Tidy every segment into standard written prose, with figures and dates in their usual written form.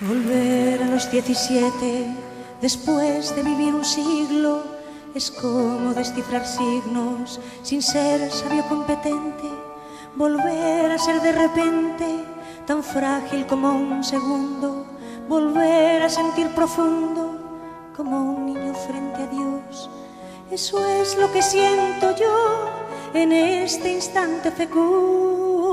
Volver a los 17, después de vivir un siglo, es como descifrar signos sin ser sabio competente. Volver a ser de repente tan frágil como un segundo. Volver a sentir profundo como un niño frente a Dios. Eso es lo que siento yo en este instante fecundo.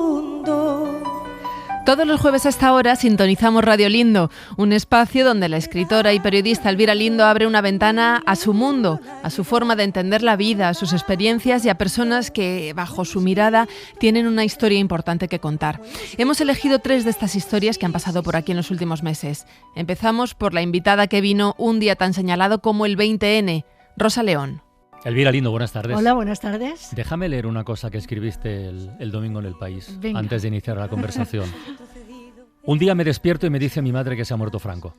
Todos los jueves a esta hora sintonizamos Radio Lindo, un espacio donde la escritora y periodista Elvira Lindo abre una ventana a su mundo, a su forma de entender la vida, a sus experiencias y a personas que, bajo su mirada, tienen una historia importante que contar. Hemos elegido 3 de estas historias que han pasado por aquí en los últimos meses. Empezamos por la invitada que vino un día tan señalado como el 20N, Rosa León. Elvira Lindo, buenas tardes. Hola, buenas tardes. Déjame leer una cosa que escribiste el domingo en El País, Venga. antes de iniciar la conversación. Un día me despierto y me dice mi madre que se ha muerto Franco.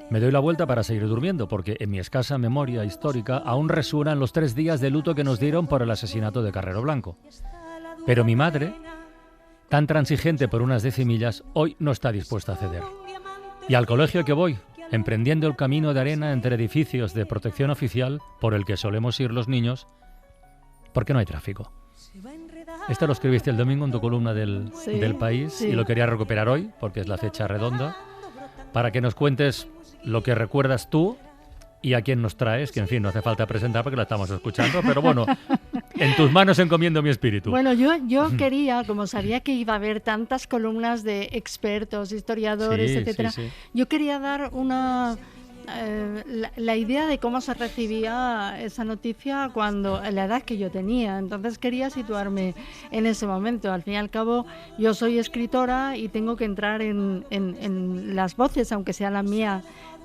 Me doy la vuelta para seguir durmiendo, porque en mi escasa memoria histórica aún resuenan los 3 días de luto que nos dieron por el asesinato de Carrero Blanco. Pero mi madre, tan transigente por unas decimillas, hoy no está dispuesta a ceder. Y al colegio que voy, emprendiendo el camino de arena entre edificios de protección oficial por el que solemos ir los niños, porque no hay tráfico. Esto lo escribiste el domingo en tu columna del País, sí. Y lo quería recuperar hoy, porque es la fecha redonda, para que nos cuentes lo que recuerdas tú y a quién nos traes, que en fin, no hace falta presentar porque la estamos escuchando, pero bueno, en tus manos encomiendo mi espíritu. Bueno, yo quería, como sabía que iba a haber tantas columnas de expertos, historiadores, Sí, etcétera, sí. yo quería dar la idea de cómo se recibía esa noticia cuando en la edad que yo tenía. Entonces quería situarme en ese momento. Al fin y al cabo, yo soy escritora y tengo que entrar en las voces, aunque sea la mía,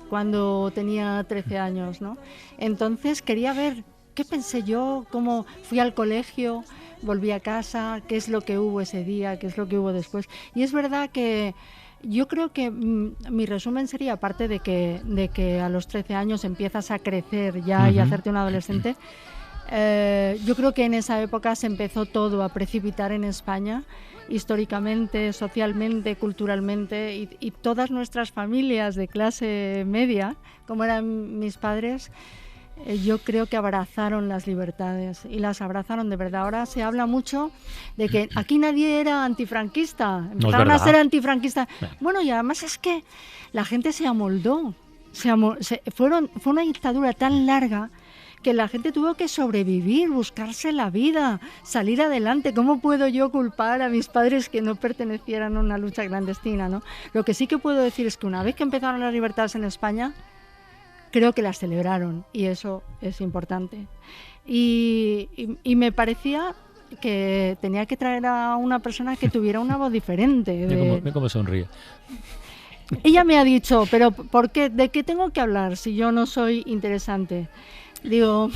cuando tenía 13 años, ¿no? Entonces quería ver qué pensé yo, cómo fui al colegio, volví a casa, qué es lo que hubo ese día, qué es lo que hubo después. Y es verdad que yo creo que mi resumen sería, aparte de que a los 13 años empiezas a crecer ya y a hacerte un adolescente, yo creo que en esa época se empezó todo a precipitar en España, históricamente, socialmente, culturalmente, y todas nuestras familias de clase media, como eran mis padres, yo creo que abrazaron las libertades y las abrazaron de verdad. Ahora se habla mucho de que aquí nadie era antifranquista, empezaron a ser antifranquistas. Bueno, y además es que la gente se amoldó, fue una dictadura tan larga que la gente tuvo que sobrevivir, buscarse la vida, salir adelante. ¿Cómo puedo yo culpar a mis padres que no pertenecieran a una lucha clandestina, ¿no? Lo que sí que puedo decir es que una vez que empezaron las libertades en España, creo que las celebraron, y eso es importante. Y me parecía que tenía que traer a una persona que tuviera una voz diferente. Mira cómo sonríe. Ella me ha dicho, pero ¿por qué? ¿De qué tengo que hablar si yo no soy interesante? Digo,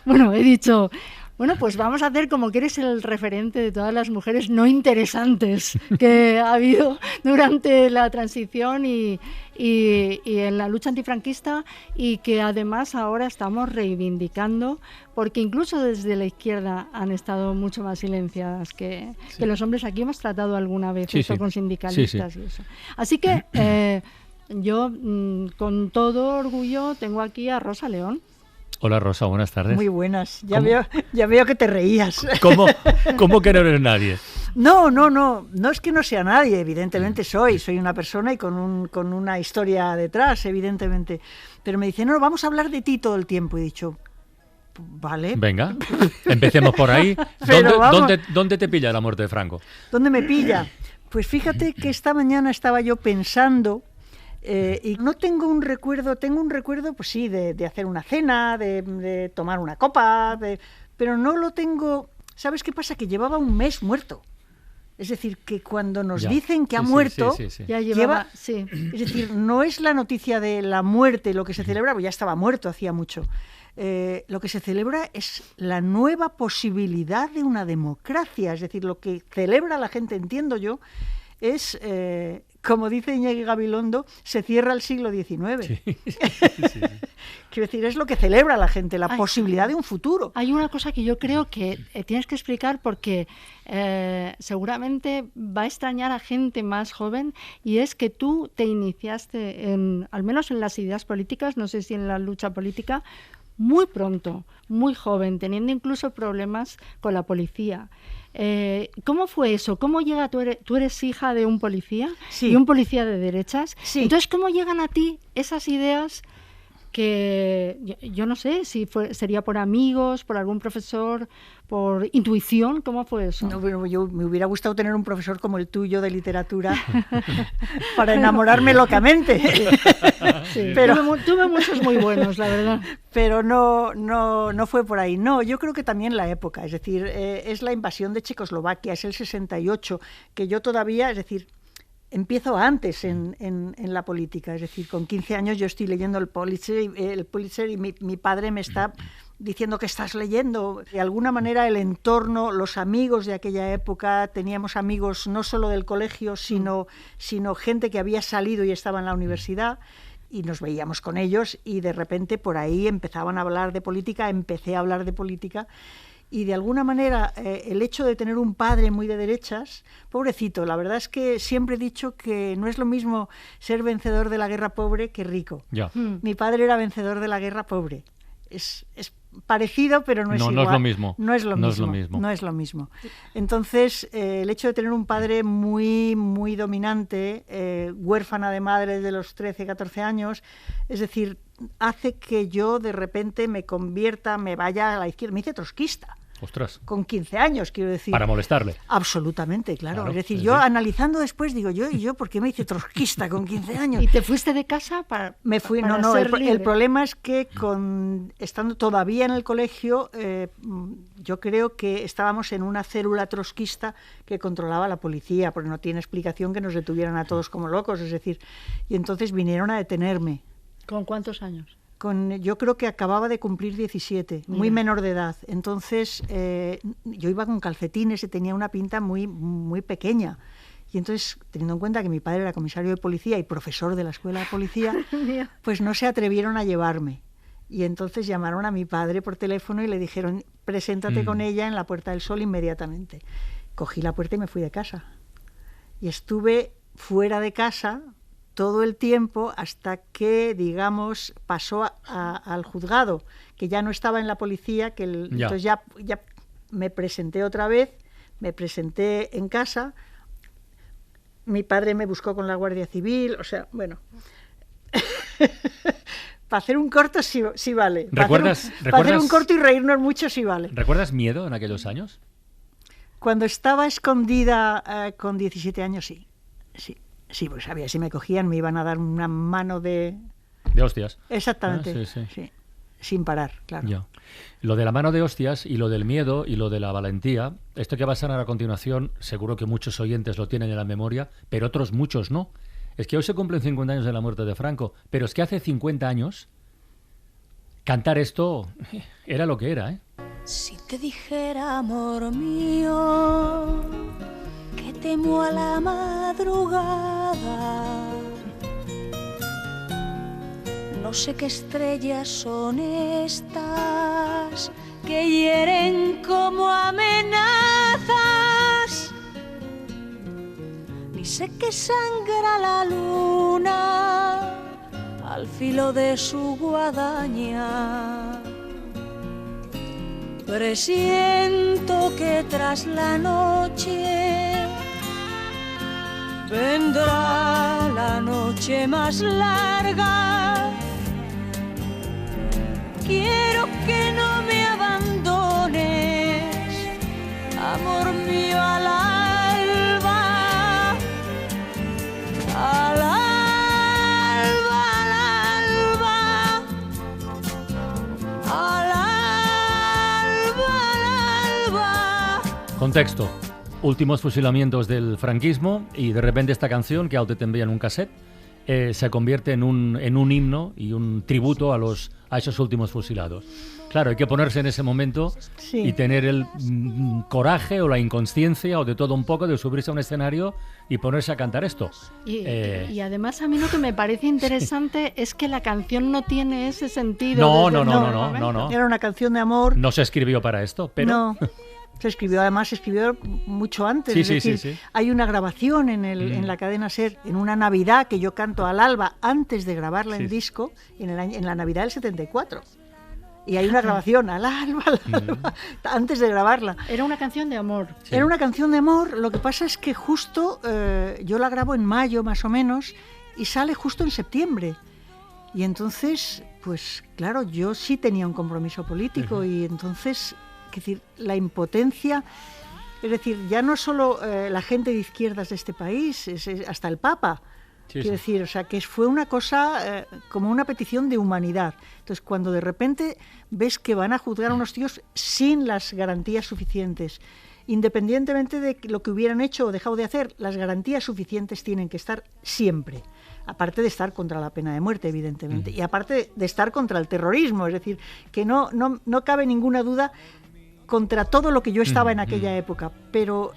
bueno, he dicho, bueno, pues vamos a hacer como que eres el referente de todas las mujeres no interesantes que ha habido durante la transición y en la lucha antifranquista, y que además ahora estamos reivindicando, porque incluso desde la izquierda han estado mucho más silenciadas que los hombres. Aquí hemos tratado alguna vez esto con sindicalistas y eso. Así que yo con todo orgullo tengo aquí a Rosa León. Hola Rosa, buenas tardes. Muy buenas, ya veo que te reías. ¿Cómo que no eres nadie? No es que no sea nadie, evidentemente soy una persona y con una historia detrás, evidentemente. Pero me dice, no, vamos a hablar de ti todo el tiempo. Y he dicho, vale. Venga, empecemos por ahí. ¿Dónde te pilla la muerte de Franco? ¿Dónde me pilla? Pues fíjate que esta mañana estaba yo pensando, y no tengo un recuerdo, pues sí, de hacer una cena, de tomar una copa, pero no lo tengo. ¿Sabes qué pasa? Que llevaba un mes muerto. Es decir, que cuando nos dicen que ha muerto, ya lleva. Sí. Es decir, no es la noticia de la muerte lo que se celebra, pues ya estaba muerto hacía mucho. Lo que se celebra es la nueva posibilidad de una democracia. Es decir, lo que celebra la gente, entiendo yo, es, como dice Iñaki Gabilondo, se cierra el siglo XIX. Sí. Quiero decir, es lo que celebra la gente, la posibilidad de un futuro. Hay una cosa que yo creo que tienes que explicar porque seguramente va a extrañar a gente más joven, y es que tú te iniciaste, al menos en las ideas políticas, no sé si en la lucha política, muy pronto, muy joven, teniendo incluso problemas con la policía. ¿Cómo fue eso? ¿Cómo llega? Tú eres hija de un policía, sí, y un policía de derechas. Sí. Entonces, ¿cómo llegan a ti esas ideas que yo no sé si sería por amigos, por algún profesor, por intuición? ¿Cómo fue eso? No, bueno, me hubiera gustado tener un profesor como el tuyo de literatura para enamorarme locamente. Sí, pero tuve muchos muy buenos, la verdad. Pero no fue por ahí. No, yo creo que también la época, es decir, es la invasión de Checoslovaquia, es el 68, que yo todavía, es decir, empiezo antes en la política, es decir, con 15 años yo estoy leyendo el Pulitzer y mi padre me está diciendo que estás leyendo. De alguna manera el entorno, los amigos de aquella época, teníamos amigos no solo del colegio, sino gente que había salido y estaba en la universidad, y nos veíamos con ellos, y de repente por ahí empezaban a hablar de política, empecé a hablar de política. Y de alguna manera el hecho de tener un padre muy de derechas, pobrecito, la verdad es que siempre he dicho que no es lo mismo ser vencedor de la guerra pobre que rico. Ya. Mi padre era vencedor de la guerra pobre. Es parecido, pero no es igual. No es lo mismo. No es lo mismo. Entonces, el hecho de tener un padre muy, muy dominante, huérfana de madre de los 13, 14 años, es decir, hace que yo de repente me vaya a la izquierda, me hice trotskista. Ostras. Con 15 años, quiero decir. Para molestarle. Absolutamente, claro. Es decir, yo analizando después digo, yo ¿por qué me hice trotskista con 15 años? ¿Y te fuiste de casa para Me fui, para no, ser libre? El problema es que estando todavía en el colegio, yo creo que estábamos en una célula trotskista que controlaba la policía, porque no tiene explicación que nos detuvieran a todos como locos, es decir, y entonces vinieron a detenerme. ¿Con cuántos años? Yo creo que acababa de cumplir 17, muy menor de edad. Entonces, yo iba con calcetines y tenía una pinta muy, muy pequeña. Y entonces, teniendo en cuenta que mi padre era comisario de policía y profesor de la escuela de policía, pues no se atrevieron a llevarme. Y entonces llamaron a mi padre por teléfono y le dijeron, preséntate con ella en la Puerta del Sol inmediatamente. Cogí la puerta y me fui de casa. Y estuve fuera de casa todo el tiempo hasta que, digamos, pasó al juzgado, que ya no estaba en la policía, entonces ya me presenté otra vez, me presenté en casa, mi padre me buscó con la Guardia Civil, o sea, bueno, para hacer un corto sí vale. Para hacer un corto y reírnos mucho sí vale. ¿Recuerdas miedo en aquellos años? Cuando estaba escondida con 17 años, sí. Sí, pues sabía, si me cogían me iban a dar una mano de hostias. Exactamente, sí. Sin parar, claro. Ya. Lo de la mano de hostias y lo del miedo y lo de la valentía, esto que va a sonar a continuación, seguro que muchos oyentes lo tienen en la memoria, pero otros muchos no. Es que hoy se cumplen 50 años de la muerte de Franco, pero es que hace 50 años cantar esto era lo que era, ¿eh? Si te dijera, amor mío, que temo a la madrugada, no sé qué estrellas son estas que hieren como amenazas, ni sé que sangra la luna al filo de su guadaña. Presiento que tras la noche vendrá la noche más larga. Quiero que no me abandones, amor mío, al alba, al alba, al alba, al alba, al alba. Contexto. Últimos fusilamientos del franquismo y de repente esta canción que aún te envía en un cassette se convierte en un himno y un tributo a esos últimos fusilados. Claro, hay que ponerse en ese momento y tener el coraje o la inconsciencia o de todo un poco de subirse a un escenario y ponerse a cantar esto. Y además a mí lo que me parece interesante es que la canción no tiene ese sentido. No. Era una canción de amor. No se escribió para esto, pero... No. Se escribió mucho antes. Sí. Hay una grabación en la cadena SER, en una Navidad que yo canto al alba antes de grabarla en disco, en la Navidad del 74. Y hay una grabación al alba, antes de grabarla. Era una canción de amor. Sí. Era una canción de amor, lo que pasa es que justo yo la grabo en mayo más o menos y sale justo en septiembre. Y entonces, pues claro, yo sí tenía un compromiso político y entonces... Es decir, la impotencia, es decir, ya no solo la gente de izquierdas de este país, es hasta el Papa. Quiero decir, o sea, que fue una cosa como una petición de humanidad. Entonces, cuando de repente ves que van a juzgar a unos tíos sin las garantías suficientes, independientemente de lo que hubieran hecho o dejado de hacer, las garantías suficientes tienen que estar siempre. Aparte de estar contra la pena de muerte, evidentemente, y aparte de estar contra el terrorismo, es decir, que no cabe ninguna duda contra todo lo que yo estaba en aquella época, pero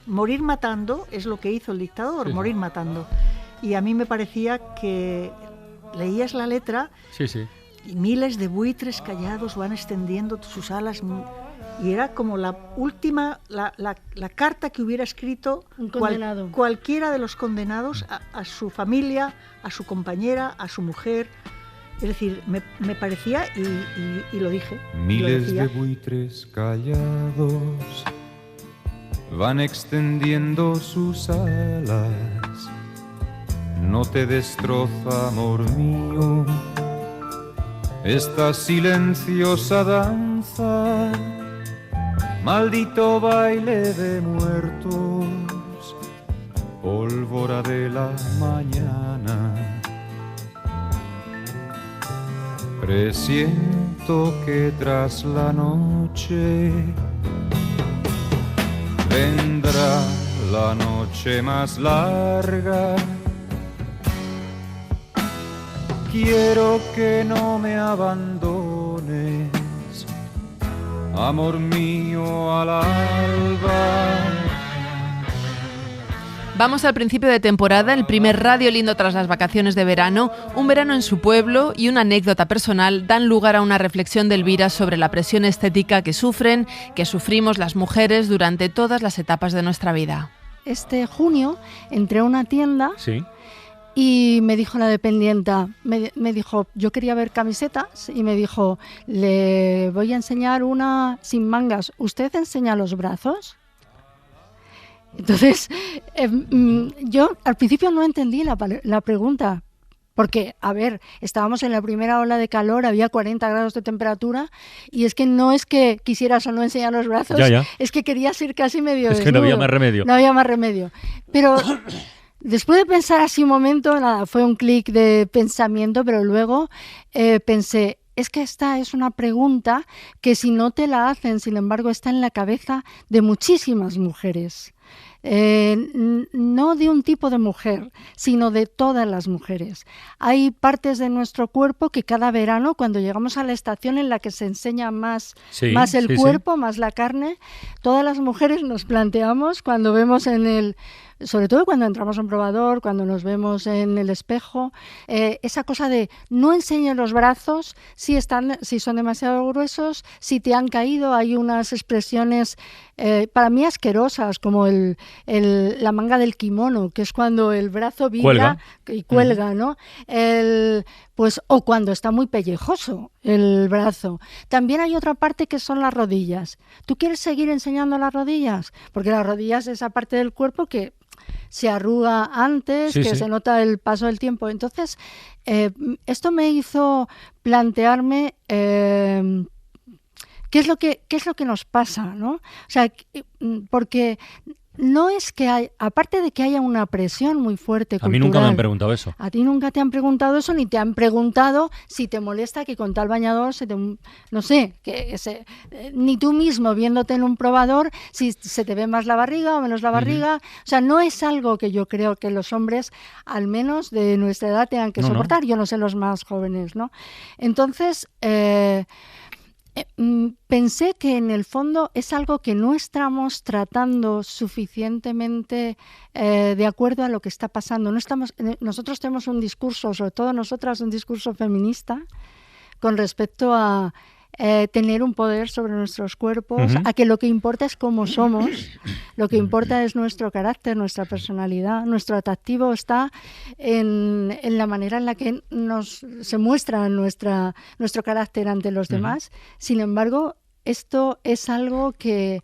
morir matando es lo que hizo el dictador, morir matando. Y a mí me parecía que leías la letra y miles de buitres callados van extendiendo sus alas, y era como la última, la carta que hubiera escrito cualquiera de los condenados a su familia, a su compañera, a su mujer. Es decir, me parecía, y lo dije. Miles de buitres callados van extendiendo sus alas. No te destroza, amor mío, esta silenciosa danza. Maldito baile de muertos, pólvora de la mañana. Presiento que tras la noche vendrá la noche más larga. Quiero que no me abandones, amor mío, al alba. Vamos al principio de temporada, el primer Radio Lindo tras las vacaciones de verano. Un verano en su pueblo y una anécdota personal dan lugar a una reflexión de Elvira sobre la presión estética que sufrimos las mujeres durante todas las etapas de nuestra vida. Este junio entré a una tienda y me dijo la dependienta, me dijo, yo quería ver camisetas y me dijo, le voy a enseñar una sin mangas, ¿usted enseña los brazos? Entonces, yo al principio no entendí la pregunta, porque, a ver, estábamos en la primera ola de calor, había 40 grados de temperatura, y es que no es que quisieras o no enseñar los brazos, es que querías ir casi medio desnudo. Es que no había más remedio. No había más remedio. Pero después de pensar así un momento, nada, fue un clic de pensamiento, pero luego pensé, es que esta es una pregunta que si no te la hacen, sin embargo, está en la cabeza de muchísimas mujeres. No de un tipo de mujer, sino de todas las mujeres. Hay partes de nuestro cuerpo que cada verano, cuando llegamos a la estación en la que se enseña más el cuerpo, más la carne, todas las mujeres nos planteamos cuando vemos sobre todo cuando entramos a un probador, cuando nos vemos en el espejo, esa cosa de no enseñes los brazos si son demasiado gruesos, si te han caído. Hay unas expresiones para mí asquerosas, como la manga del kimono, que es cuando el brazo vibra y cuelga, ¿no? O cuando está muy pellejoso el brazo. También hay otra parte que son las rodillas. ¿Tú quieres seguir enseñando las rodillas? Porque las rodillas es esa parte del cuerpo que se arruga antes, se nota el paso del tiempo. Entonces, esto me hizo plantearme qué es lo que nos pasa, ¿no? O sea, porque no es que hay, aparte de que haya una presión muy fuerte cultural. A mí nunca me han preguntado eso. A ti nunca te han preguntado eso, ni te han preguntado si te molesta que con tal bañador no sé, ni tú mismo viéndote en un probador, si se te ve más la barriga o menos la barriga. O sea, no es algo que yo creo que los hombres, al menos de nuestra edad, tengan que soportar. Yo no sé los más jóvenes, ¿no? Entonces, pensé que en el fondo es algo que no estamos tratando suficientemente de acuerdo a lo que está pasando. Nosotros tenemos un discurso, sobre todo nosotras, un discurso feminista con respecto a tener un poder sobre nuestros cuerpos, a que lo que importa es cómo somos, lo que importa es nuestro carácter, nuestra personalidad, nuestro atractivo está en la manera en la que se muestra nuestro carácter ante los demás. Sin embargo, esto es algo que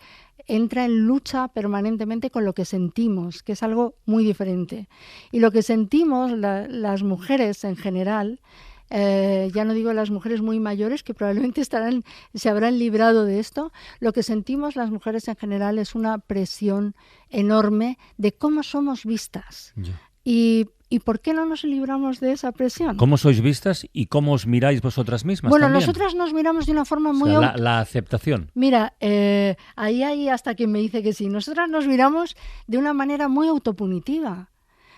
entra en lucha permanentemente con lo que sentimos, que es algo muy diferente. Y lo que sentimos las mujeres en general, ya no digo las mujeres muy mayores que probablemente se habrán librado de esto, lo que sentimos las mujeres en general es una presión enorme de cómo somos vistas. ¿Y por qué no nos libramos de esa presión? ¿Cómo sois vistas y cómo os miráis vosotras mismas? Bueno, también. Nosotras nos miramos de una forma muy... la aceptación. Mira, ahí hay hasta quien me dice que sí. Nosotras nos miramos de una manera muy autopunitiva.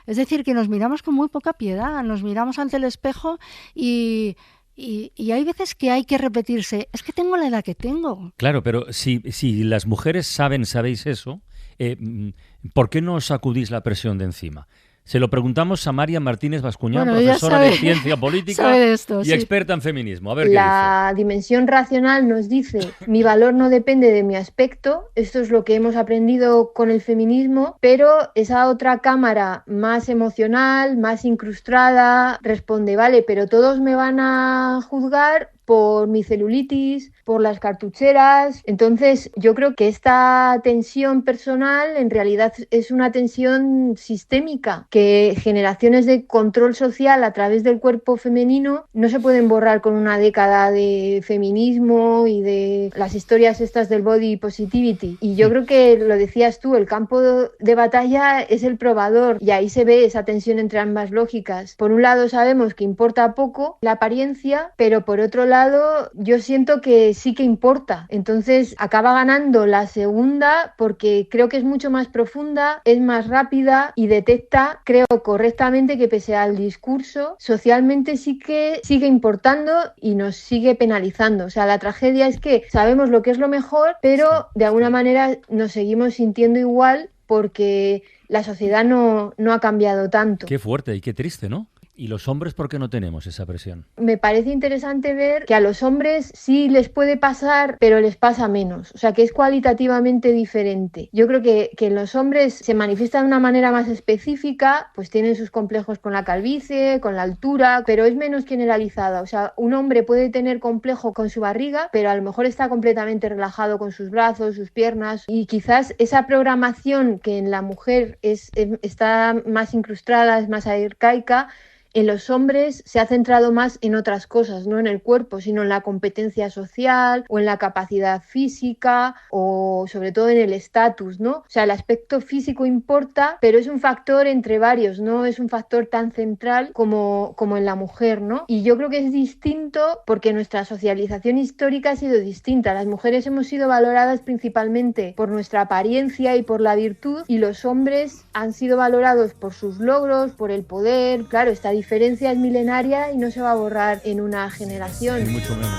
Es decir, que nos miramos con muy poca piedad, nos miramos ante el espejo y hay veces que hay que repetirse, es que tengo la edad que tengo. Claro, pero si las mujeres sabéis eso, ¿por qué no os sacudís la presión de encima? Se lo preguntamos a María Martínez Bascuñán, profesora de Ciencia Política y experta en feminismo. A ver la dimensión racional nos dice, mi valor no depende de mi aspecto, esto es lo que hemos aprendido con el feminismo, pero esa otra cámara más emocional, más incrustada, responde, vale, pero todos me van a juzgar por mi celulitis, por las cartucheras. Entonces, yo creo que esta tensión personal en realidad es una tensión sistémica, que generaciones de control social a través del cuerpo femenino no se pueden borrar con una década de feminismo y de las historias estas del body positivity. Y yo creo que, lo decías tú, el campo de batalla es el probador, y ahí se ve esa tensión entre ambas lógicas. Por un lado sabemos que importa poco la apariencia, pero por otro lado yo siento que sí que importa. Entonces acaba ganando la segunda porque creo que es mucho más profunda, es más rápida y detecta, creo correctamente, que pese al discurso, socialmente sí que sigue importando y nos sigue penalizando. O sea, la tragedia es que sabemos lo que es lo mejor, pero de alguna manera nos seguimos sintiendo igual porque la sociedad no ha cambiado tanto. Qué fuerte y qué triste, ¿no? ¿Y los hombres por qué no tenemos esa presión? Me parece interesante ver que a los hombres sí les puede pasar, pero les pasa menos. O sea, que es cualitativamente diferente. Yo creo que en los hombres se manifiesta de una manera más específica, pues tienen sus complejos con la calvicie, con la altura, pero es menos generalizada. O sea, un hombre puede tener complejo con su barriga, pero a lo mejor está completamente relajado con sus brazos, sus piernas, y quizás esa programación que en la mujer está más incrustada, es más arcaica, en los hombres se ha centrado más en otras cosas, no en el cuerpo, sino en la competencia social o en la capacidad física o sobre todo en el estatus, ¿no? O sea, el aspecto físico importa, pero es un factor entre varios, no es un factor tan central como en la mujer, ¿no? Y yo creo que es distinto porque nuestra socialización histórica ha sido distinta. Las mujeres hemos sido valoradas principalmente por nuestra apariencia y por la virtud, y los hombres han sido valorados por sus logros, por el poder. Claro, esta diferencia es milenaria y no se va a borrar en una generación. Ni mucho menos.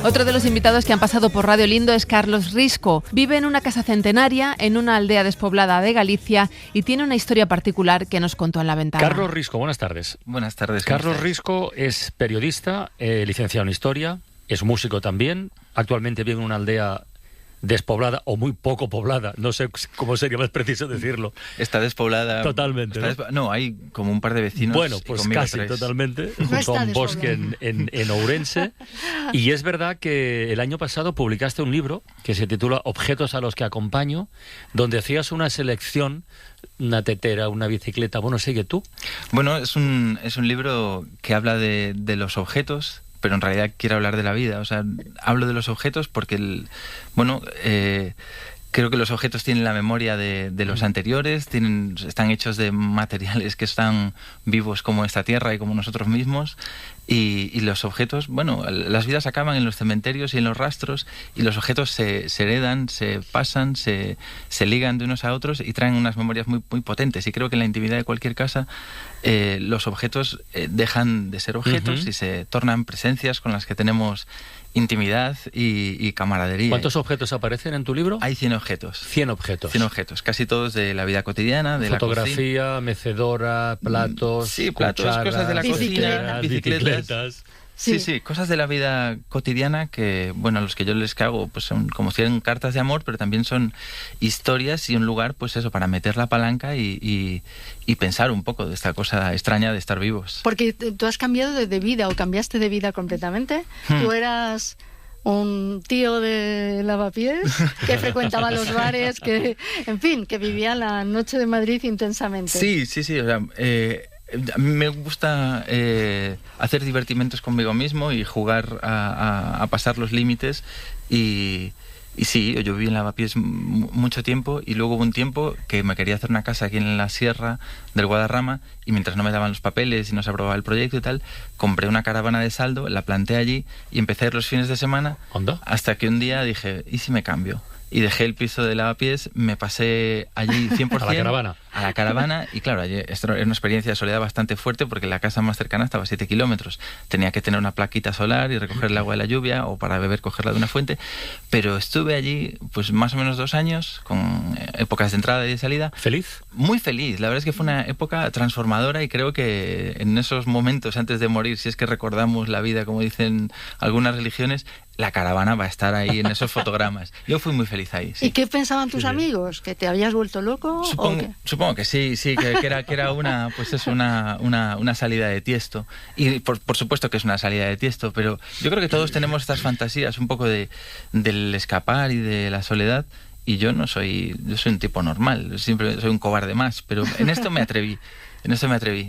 Otro de los invitados que han pasado por Radio Lindo es Carlos Risco. Vive en una casa centenaria en una aldea despoblada de Galicia y tiene una historia particular que nos contó en la ventana. Carlos Risco, buenas tardes. Buenas tardes. Carlos Risco es periodista, licenciado en Historia, es músico también. Actualmente vive en una aldea despoblada o muy poco poblada, no sé cómo sería más preciso decirlo. Está despoblada. Totalmente. No, hay como un par de vecinos. Bueno, pues casi totalmente, junto a un bosque en Ourense. Y es verdad que el año pasado publicaste un libro que se titula Objetos a los que acompaño, donde hacías una selección, una tetera, una bicicleta. Bueno, sigue tú. Bueno, es un libro que habla de los objetos, pero en realidad quiero hablar de la vida. O sea, hablo de los objetos porque, creo que los objetos tienen la memoria de los anteriores, están hechos de materiales que están vivos como esta tierra y como nosotros mismos. Y los objetos, bueno, las vidas acaban en los cementerios y en los rastros, y los objetos se heredan, se pasan, se ligan de unos a otros y traen unas memorias muy, muy potentes. Y creo que en la intimidad de cualquier casa los objetos dejan de ser objetos y se tornan presencias con las que tenemos intimidad y camaradería. ¿Cuántos objetos aparecen en tu libro? Hay 100 objetos. 100 objetos. 100 objetos, casi todos de la vida cotidiana, de fotografía, la cocina. Mecedora, platos, sí, platos, cucharas, cosas de la cocina, bicicletas. Sí, cosas de la vida cotidiana que, bueno, a los que yo les cago, pues son como 100 cartas de amor, pero también son historias y un lugar, pues eso, para meter la palanca y pensar un poco de esta cosa extraña de estar vivos. Porque tú has cambiado de vida, o cambiaste de vida completamente. Tú eras un tío de lavapiés que frecuentaba los bares, que, en fin, que vivía la noche de Madrid intensamente. Sí, o sea, a mí me gusta hacer divertimentos conmigo mismo y jugar a pasar los límites y sí, yo viví en Lavapiés mucho tiempo, y luego hubo un tiempo que me quería hacer una casa aquí en la sierra del Guadarrama, y mientras no me daban los papeles y no se aprobaba el proyecto y tal, compré una caravana de saldo, la planté allí y empecé a ir los fines de semana. ¿Onda? Hasta que un día dije, ¿y si me cambio? Y dejé el piso de Lavapiés, me pasé allí 100%. A la caravana. Y claro, allí, esto era una experiencia de soledad bastante fuerte, porque la casa más cercana estaba a 7 kilómetros. Tenía que tener una plaquita solar y recoger el agua de la lluvia, o para beber cogerla de una fuente. Pero estuve allí pues más o menos 2 años, con épocas de entrada y de salida. ¿Feliz? Muy feliz. La verdad es que fue una época transformadora, y creo que en esos momentos antes de morir, si es que recordamos la vida, como dicen algunas religiones, la caravana va a estar ahí en esos fotogramas. Yo fui muy feliz ahí. Sí. ¿Y qué pensaban tus amigos? ¿Que te habías vuelto loco? Supongo que sí, que era una, pues eso, una salida de Tiesto. Y por supuesto que es una salida de Tiesto, pero yo creo que todos tenemos estas fantasías un poco del escapar y de la soledad. Y yo soy un tipo normal, siempre soy un cobarde más, pero en esto me atreví.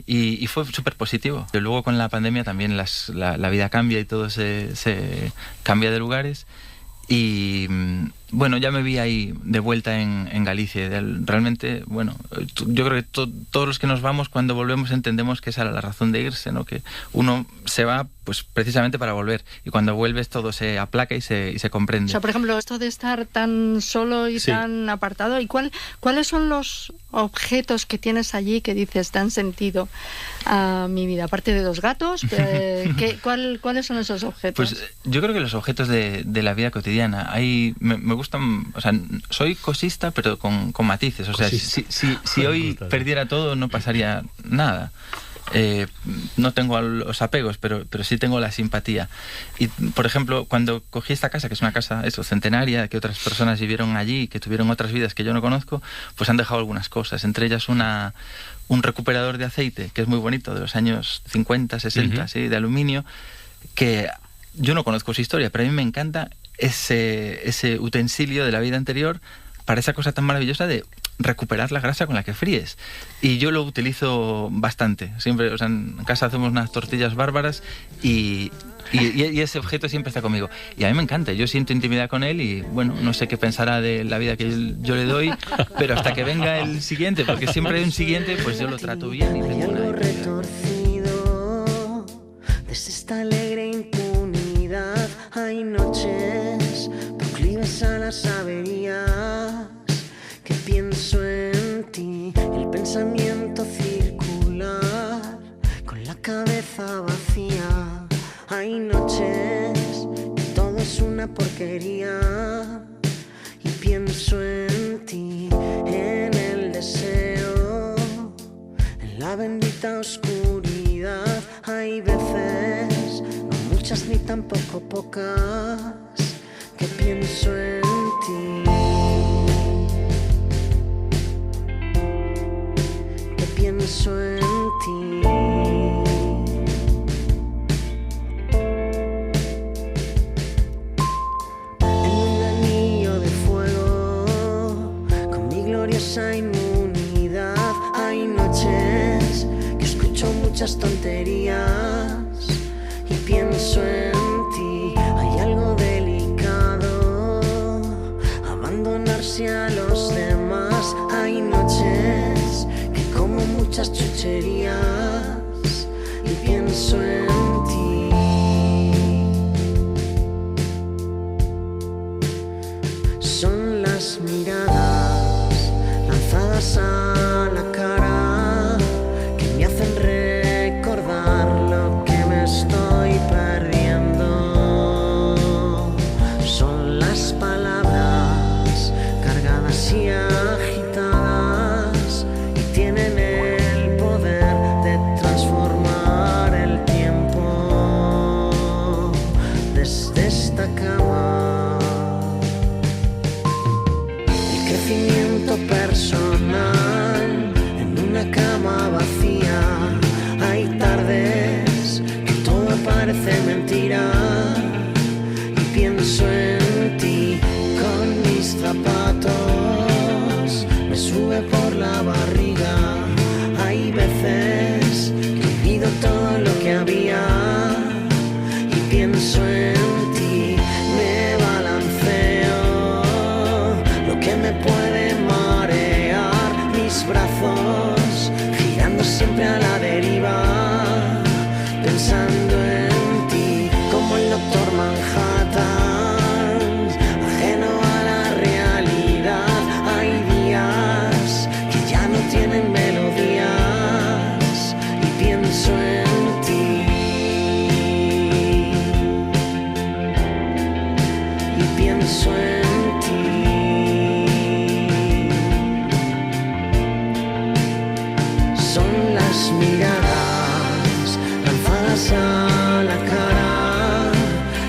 Y fue súper positivo. Y luego con la pandemia también la vida cambia y todo se cambia de lugares. Y bueno, ya me vi ahí de vuelta en Galicia. Realmente, bueno, yo creo que todos los que nos vamos, cuando volvemos entendemos que esa era la razón de irse, ¿no? Que uno se va pues precisamente para volver, y cuando vuelves todo se aplaca y se comprende. O sea, por ejemplo, esto de estar tan solo y tan apartado, ¿y cuáles son los objetos que tienes allí que dices dan sentido a mi vida? Aparte de 2 gatos, ¿cuáles son esos objetos? Pues yo creo que los objetos de la vida cotidiana, me gustan, o sea, soy cosista, pero con matices. O sea, si hoy perdiera todo no pasaría nada. No tengo los apegos, pero sí tengo la simpatía. Y por ejemplo, cuando cogí esta casa, que es una casa centenaria, que otras personas vivieron allí, que tuvieron otras vidas que yo no conozco, pues han dejado algunas cosas, entre ellas un recuperador de aceite, que es muy bonito, de los años 50, 60, ¿sí? De aluminio, que yo no conozco su historia, pero a mí me encanta ese utensilio de la vida anterior para esa cosa tan maravillosa de recuperar la grasa con la que fríes. Y yo lo utilizo bastante. Siempre, o sea, en casa hacemos unas tortillas bárbaras y ese objeto siempre está conmigo. Y a mí me encanta, yo siento intimidad con él, y bueno, no sé qué pensará de la vida que yo le doy, pero hasta que venga el siguiente, porque siempre hay un siguiente, pues yo lo trato bien y tengo una retorcido desde esta alegre impunidad. Hay noches proclives a las averías, que pienso en ti, el pensamiento circular, con la cabeza vacía. Hay noches que todo es una porquería, y pienso en ti, en el deseo, en la bendita oscuridad. Hay veces, no muchas ni tampoco pocas, que pienso en ti, que pienso en ti. En un anillo de fuego, con mi gloriosa inmunidad, hay noches que escucho muchas tonterías y pienso en ti. Hay algo delicado, abandonarse a los demás. Hay noches que como muchas chucherías y pienso en ti. Son las miradas lanzadas a la cara que me hacen recordar lo que me estoy perdiendo. Son las palabras cargadas y agitadas y tienen el poder de transformar el tiempo desde esta cama. El crecimiento personal en una cama vacía. Hay tardes que todo parece mentira y pienso en ti. Con mis zapatos me sube por la barriga. Hay veces que olvido todo lo que había y pienso en ti. Me balanceo, lo que me puede marear, mis brazos girando siempre a la deriva, pensando en ti, como el doctor Manhattan, ajeno a la realidad. Hay días que ya no tienen melodías y pienso en ti, y pienso en ti. Son las miradas lanzadas a la cara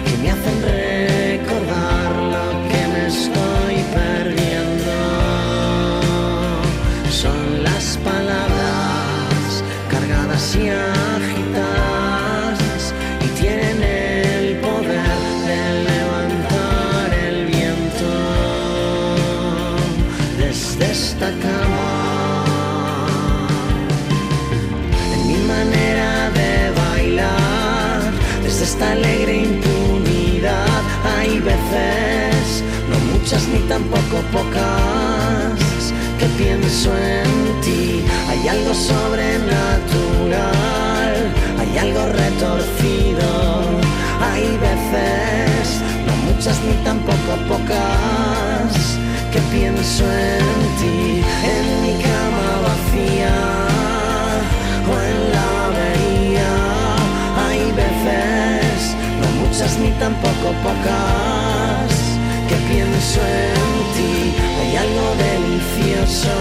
que me hacen recordar lo que me estoy perdiendo. Son las palabras cargadas y agitadas y tienen el poder de levantar el viento desde esta cama. Manera de bailar desde esta alegre impunidad. Hay veces, no muchas ni tampoco pocas, que pienso en ti. Hay algo sobrenatural, hay algo retorcido. Hay veces, no muchas ni tampoco pocas, que pienso en ti. En mi cama vacía o en la avería. Hay veces, no muchas ni tampoco pocas, que pienso en ti. Hay algo delicioso